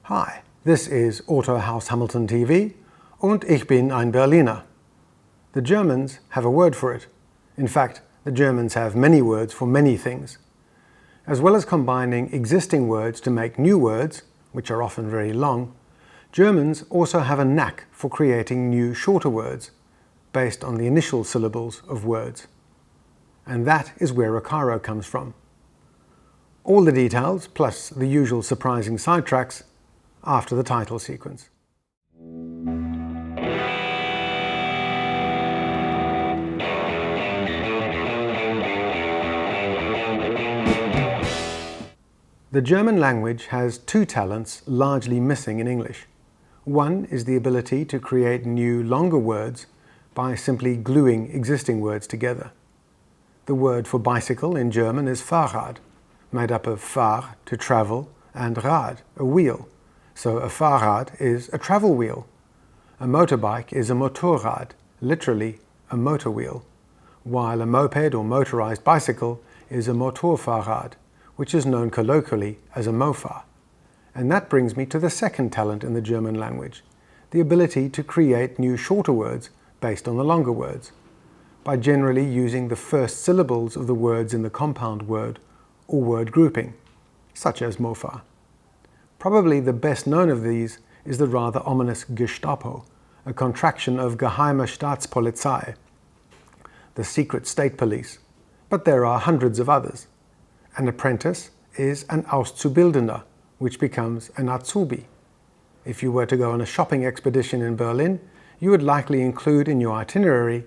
Hi, this is Autohaus Hamilton TV und ich bin ein Berliner. The Germans have a word for it. In fact, the Germans have many words for many things. As well as combining existing words to make new words, which are often very long, Germans also have a knack for creating new shorter words based on the initial syllables of words. And that is where Recaro comes from. All the details, plus the usual surprising sidetracks, after the title sequence. The German language has two talents largely missing in English. One is the ability to create new, longer words by simply gluing existing words together. The word for bicycle in German is Fahrrad, made up of Fahr, to travel, and Rad, a wheel. So a Fahrrad is a travel wheel. A motorbike is a Motorrad, literally a motor wheel, while a moped or motorized bicycle is a Motorfahrrad, which is known colloquially as a Mofa. And that brings me to the second talent in the German language, the ability to create new shorter words based on the longer words, by generally using the first syllables of the words in the compound word or word grouping, such as Mofa. Probably the best known of these is the rather ominous Gestapo, a contraction of Geheime Staatspolizei, the secret state police, but there are hundreds of others. An apprentice is an Auszubildender, which becomes an Azubi. If you were to go on a shopping expedition in Berlin, you would likely include in your itinerary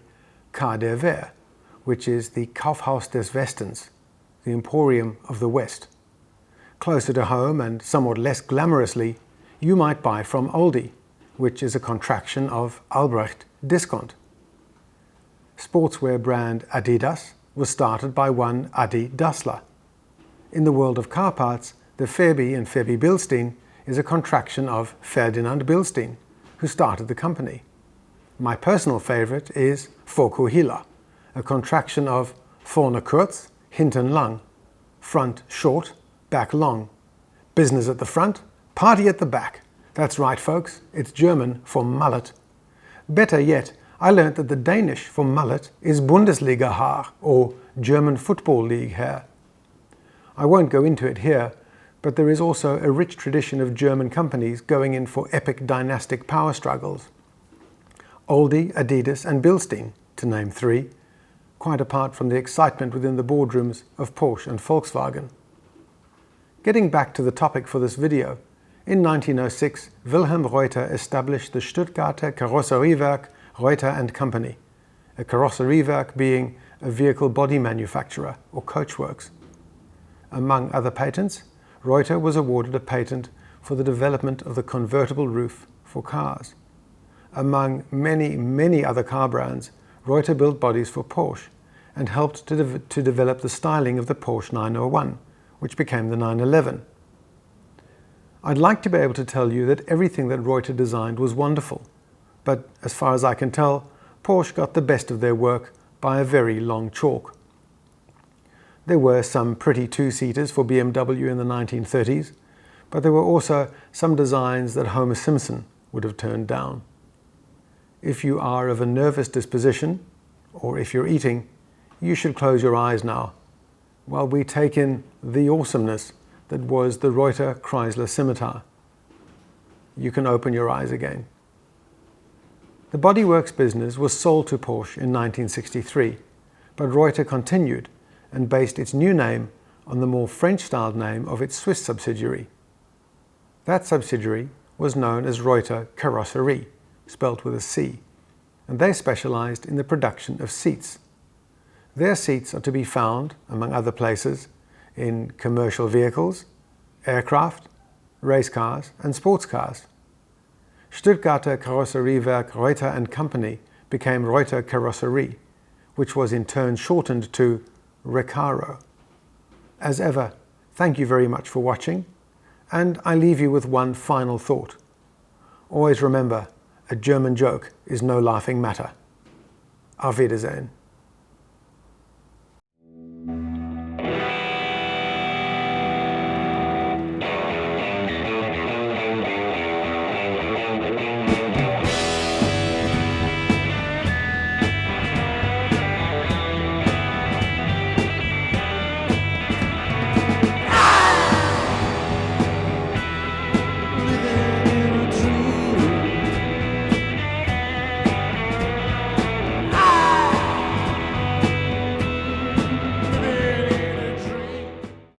K der Wehr, which is the Kaufhaus des Westens, the Emporium of the West. Closer to home and somewhat less glamorously, you might buy from Aldi, which is a contraction of Albrecht Discount. Sportswear brand Adidas was started by one Adi Dassler. In the world of car parts, the Febi and Febi Bilstein is a contraction of Ferdinand Bilstein, who started the company. My personal favorite is Fokuhila, a contraction of Vorne kurz, hinten lang, front short, back long. Business at the front, party at the back. That's right, folks, it's German for mullet. Better yet, I learnt that the Danish for mullet is Bundesliga Haar, or German Football League hair. I won't go into it here, but there is also a rich tradition of German companies going in for epic dynastic power struggles. Aldi, Adidas and Bilstein, to name three, quite apart from the excitement within the boardrooms of Porsche and Volkswagen. Getting back to the topic for this video, in 1906 Wilhelm Reuter established the Stuttgarter Karosseriewerk Reuter and Company, a Karosseriewerk being a vehicle body manufacturer or coachworks. Among other patents, Reuter was awarded a patent for the development of the convertible roof for cars. Among many other car brands, Reuter built bodies for Porsche and helped to develop the styling of the Porsche 901, which became the 911. I'd like to be able to tell you that everything that Reuter designed was wonderful, but as far as I can tell, Porsche got the best of their work by a very long chalk. There were some pretty two-seaters for BMW in the 1930s, but there were also some designs that Homer Simpson would have turned down. If you are of a nervous disposition, or if you're eating, you should close your eyes now, while we take in the awesomeness that was the Reuter Chrysler Scimitar. You can open your eyes again. The bodyworks business was sold to Porsche in 1963, but Reuter continued and based its new name on the more French-styled name of its Swiss subsidiary. That subsidiary was known as Reuter Carrosserie, spelt with a C, and they specialized in the production of seats. Their seats are to be found, among other places, in commercial vehicles, aircraft, race cars and sports cars. Stuttgarter Karosseriewerk Reuter and Company became Reuter Karosserie, which was in turn shortened to Recaro. As ever, thank you very much for watching, and I leave you with one final thought. Always remember, a German joke is no laughing matter. Auf Wiedersehen.